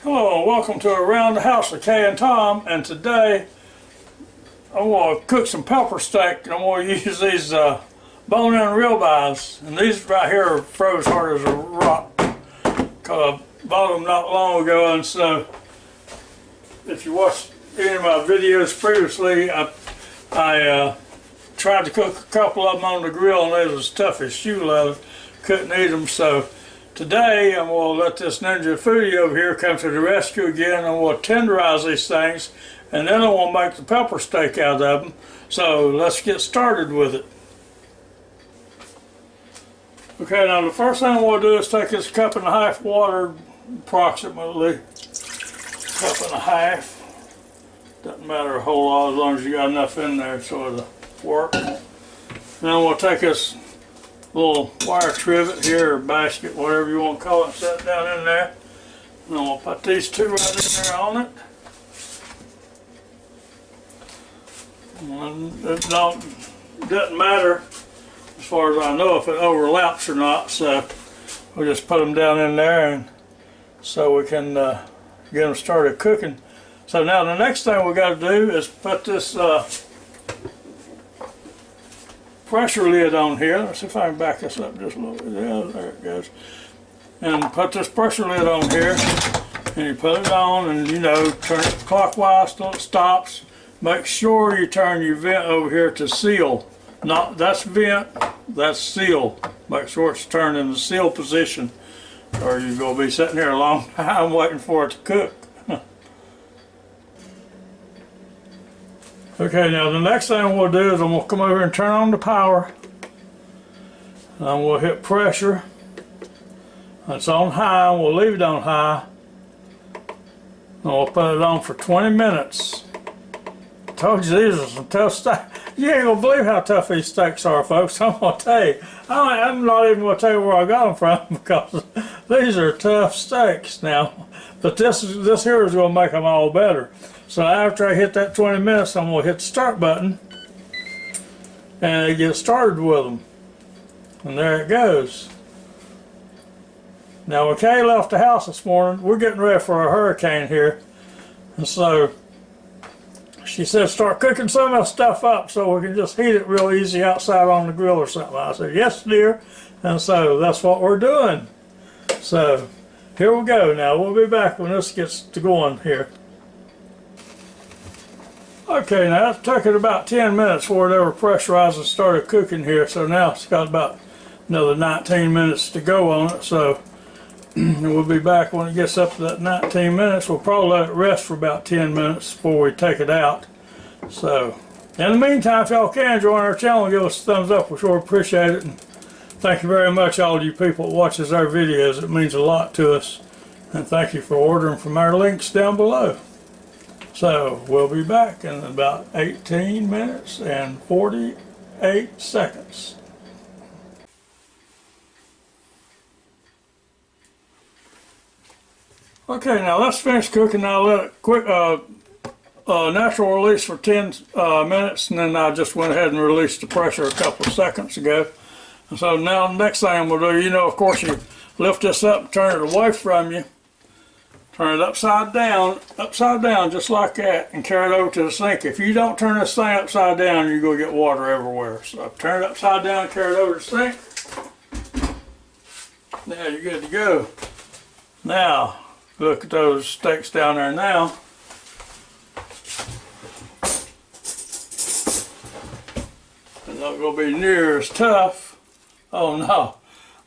Hello and welcome to Around the House with Kay and Tom, and today I'm going to cook some pepper steak, and I'm going to use these bone-in ribeyes, and these right here are froze hard as a rock because I bought them not long ago. And so if you watched any of my videos previously, I tried to cook a couple of them on the grill and they was as tough as shoe leather, couldn't eat them. So today I'm going to let this Ninja Foodie over here come to the rescue again. I'm going to tenderize these things, and then I want to make the pepper steak out of them. So let's get started with it. Okay, now the first thing I'm going to do is take this 1.5 cups water, approximately 1.5 cups. Doesn't matter a whole lot as long as you got enough in there so it'll work. Then I'm going to take this little wire trivet here, or basket, whatever you want to call it, set it down in there. And I'm going to put these two right in there on it. And it doesn't matter as far as I know if it overlaps or not, so we'll just put them down in there and so we can get them started cooking. So now the next thing we got to do is put this pressure lid on here. Let's see if I can back this up just a little bit. Yeah, there it goes. And put this pressure lid on here, and you put it on, and you know, turn it clockwise till it stops. Make sure you turn your vent over here to seal. Not that's vent, that's seal. Make sure it's turned in the seal position, or you're going to be sitting here a long time waiting for it to cook. Okay, now the next thing I'm going to do is I'm going to come over and turn on the power. And I'm going to hit pressure. It's on high, and we'll leave it on high. And we'll put it on for 20 minutes. I told you these are some tough steaks. You ain't going to believe how tough these steaks are, folks. I'm going to tell you. I'm not even going to tell you where I got them from because these are tough steaks now. But this here is going to make them all better. So after I hit that 20 minutes, I'm going to hit the start button and get started with them. And there it goes. Now when Kay left the house this morning, we're getting ready for a hurricane here. And so she said start cooking some of that stuff up so we can just heat it real easy outside on the grill or something. I said, yes dear. And so that's what we're doing. So here we go. Now we'll be back when this gets to going here. Okay, now that took it about 10 minutes before it ever pressurized and started cooking here. So now it's got about another 19 minutes to go on it. So we'll be back when it gets up to that 19 minutes. We'll probably let it rest for about 10 minutes before we take it out. So in the meantime, if y'all can join our channel and give us a thumbs up, we sure appreciate it. And thank you very much, all of you people that watches our videos. It means a lot to us. And thank you for ordering from our links down below. So we'll be back in about 18 minutes and 48 seconds. Okay, now let's finish cooking. Now let it quick natural release for 10 minutes, and then I just went ahead and released the pressure a couple of seconds ago. And so now the next thing I'm going to do, you know, of course you lift this up and turn it away from you. Turn it upside down, just like that, and carry it over to the sink. If you don't turn this thing upside down, you're going to get water everywhere. So turn it upside down, carry it over to the sink. Now you're good to go. Now, look at those steaks down there now. They're not going to be near as tough. Oh no,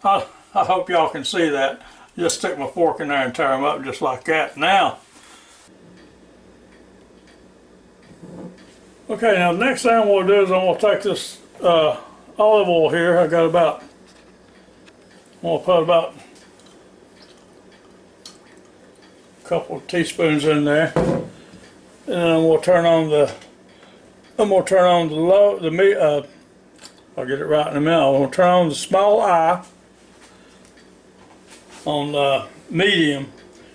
I hope y'all can see that. Just stick my fork in there and tear them up just like that. Now, okay, now the next thing I'm going to do is I'm going to take this olive oil here. I got about, I'm going to put about a couple of teaspoons in there, and then I'm going to turn on the meat. I'll get it right in a minute. I'm going to turn on the small eye on medium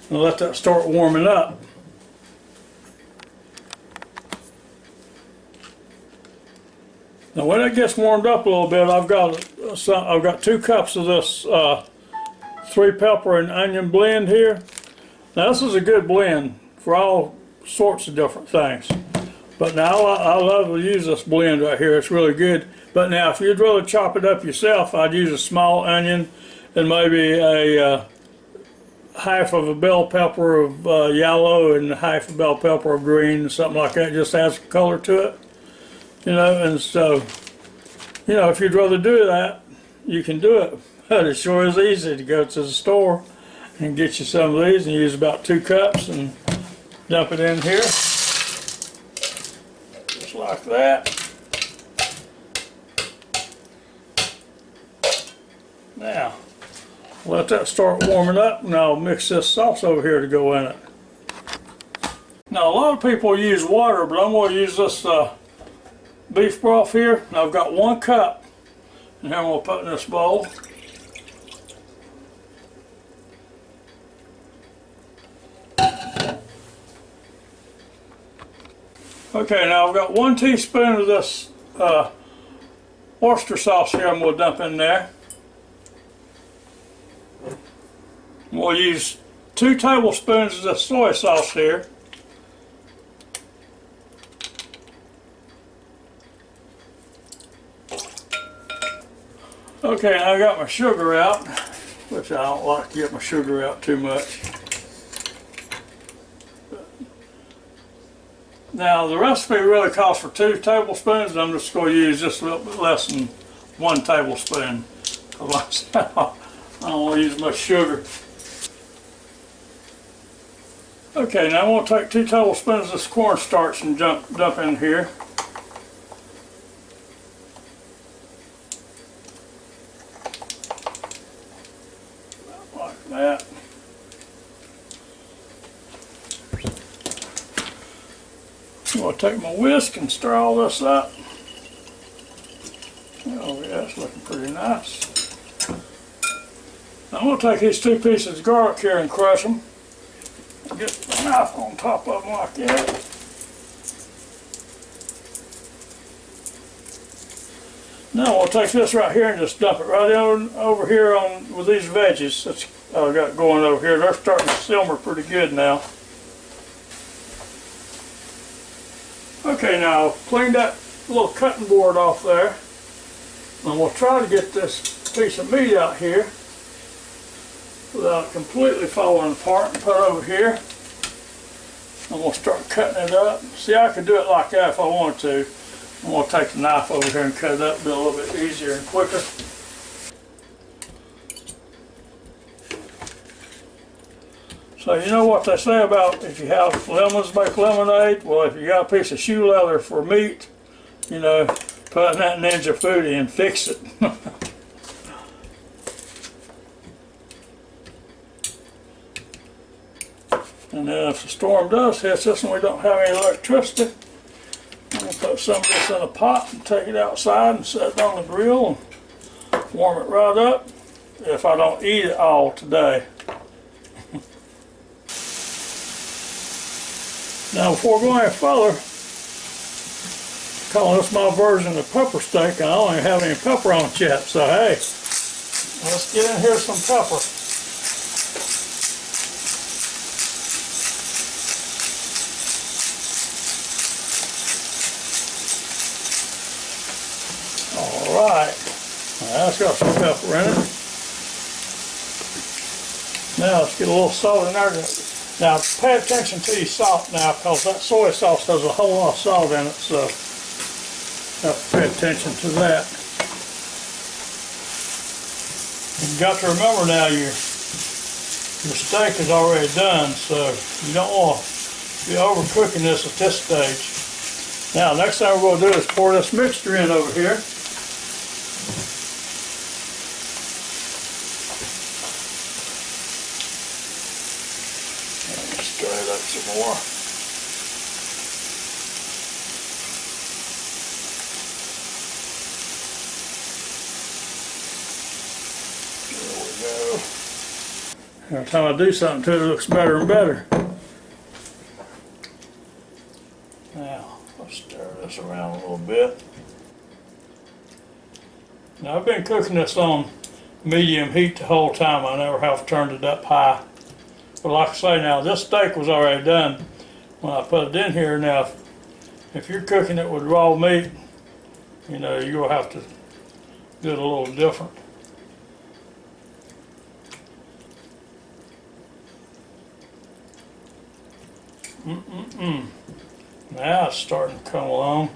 and let that start warming up. Now when it gets warmed up a little bit, I've got 2 cups of this 3 pepper and onion blend here. Now this is a good blend for all sorts of different things. But now I love to use this blend right here. It's really good. But now if you'd rather chop it up yourself, I'd use a small onion and maybe a half of a bell pepper of yellow and half a bell pepper of green, something like that. Just adds color to it, you know. And so, you know, if you'd rather do that, you can do it. But it sure is easy to go to the store and get you some of these and use about 2 cups and dump it in here. Just like that. Now, let that start warming up and I'll mix this sauce over here to go in it. Now a lot of people use water, but I'm going to use this beef broth here. Now I've got 1 cup and then we'll put in this bowl. Okay, now I've got 1 teaspoon of this oyster sauce here I'm going to dump in there. We'll use 2 tablespoons of the soy sauce here. Okay, now I got my sugar out, which I don't like to get my sugar out too much. Now the recipe really calls for 2 tablespoons, and I'm just going to use just a little bit less than 1 tablespoon. I don't want to use much sugar. Okay, now I'm going to take 2 tablespoons of this cornstarch and dump in here. Like that. I'm going to take my whisk and stir all this up. Oh yeah, it's looking pretty nice. Now I'm going to take these 2 pieces of garlic here and crush them. Get the knife on top of them like that. Now we'll take this right here and just dump it right on over here on with these veggies that I got going over here. They're starting to simmer pretty good now. Okay, now clean that little cutting board off there, and we'll try to get this piece of meat out here without completely falling apart and put it over here. And we'll start cutting it up. See, I could do it like that if I wanted to. I'm going to take the knife over here and cut it up, be a little bit easier and quicker. So you know what they say about if you have lemons, make lemonade? Well, if you got a piece of shoe leather for meat, you know, put in that Ninja FOODi and fix it. And then if the storm does hit us and we don't have any electricity, I'm going to put some of this in a pot and take it outside and set it on the grill and warm it right up if I don't eat it all today. Now before going any further, calling this my version of pepper steak, and I don't even have any pepper on it yet, so hey, let's get in here some pepper. Alright, that's got some pepper in it. Now let's get a little salt in there. Now pay attention to your salt now, because that soy sauce has a whole lot of salt in it, so have to pay attention to that. You've got to remember now your steak is already done, so you don't want to be overcooking this at this stage. Now next thing we're going to do is pour this mixture in over here. Stir it up some more. There we go. Every time I do something to it, it looks better and better. Now, let's stir this around a little bit. Now, I've been cooking this on medium heat the whole time. I never have turned it up high. But like I say now, this steak was already done when I put it in here. Now, if you're cooking it with raw meat, you know, you'll have to do it a little different. Now it's starting to come along.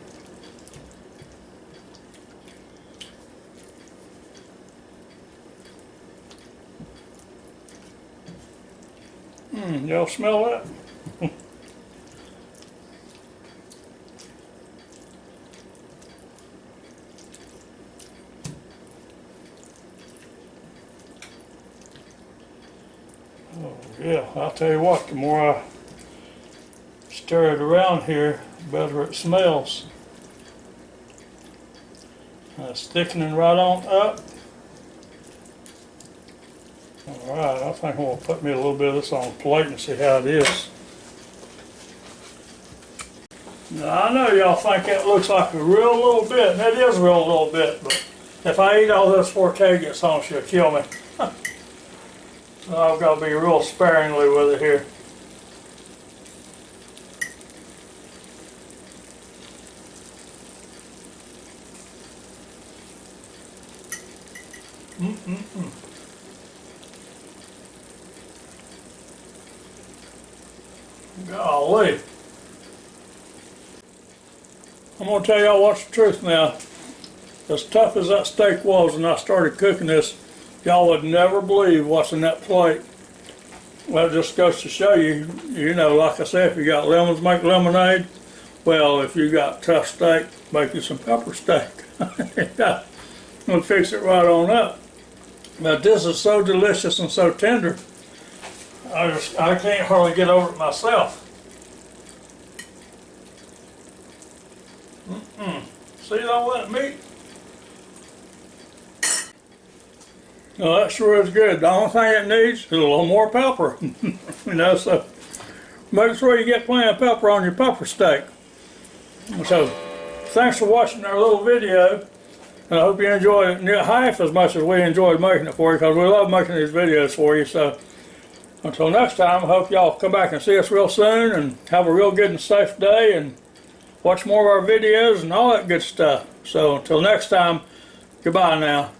Y'all smell that? Oh yeah, I'll tell you what, the more I stir it around here, the better it smells. It's thickening right on up. Alright, I think I'm going to put me a little bit of this on a plate and see how it is. Now I know y'all think that looks like a real little bit, and it is a real little bit, but if I eat all this before Kay gets home, she'll kill me. So I've got to be real sparingly with it here. Golly. I'm going to tell y'all what's the truth now. As tough as that steak was when I started cooking this, y'all would never believe what's in that plate. Well, it just goes to show you, you know, like I said, if you got lemons, make lemonade. Well, if you got tough steak, make you some pepper steak. We'll fix it right on up. But this is so delicious and so tender. I can't hardly get over it myself. See all that meat? No, that sure is good. The only thing it needs is a little more pepper. You know, so make sure you get plenty of pepper on your pepper steak. So, thanks for watching our little video. And I hope you enjoyed it half as much as we enjoyed making it for you, because we love making these videos for you. So, until next time, I hope y'all come back and see us real soon and have a real good and safe day and watch more of our videos and all that good stuff. So, until next time, goodbye now.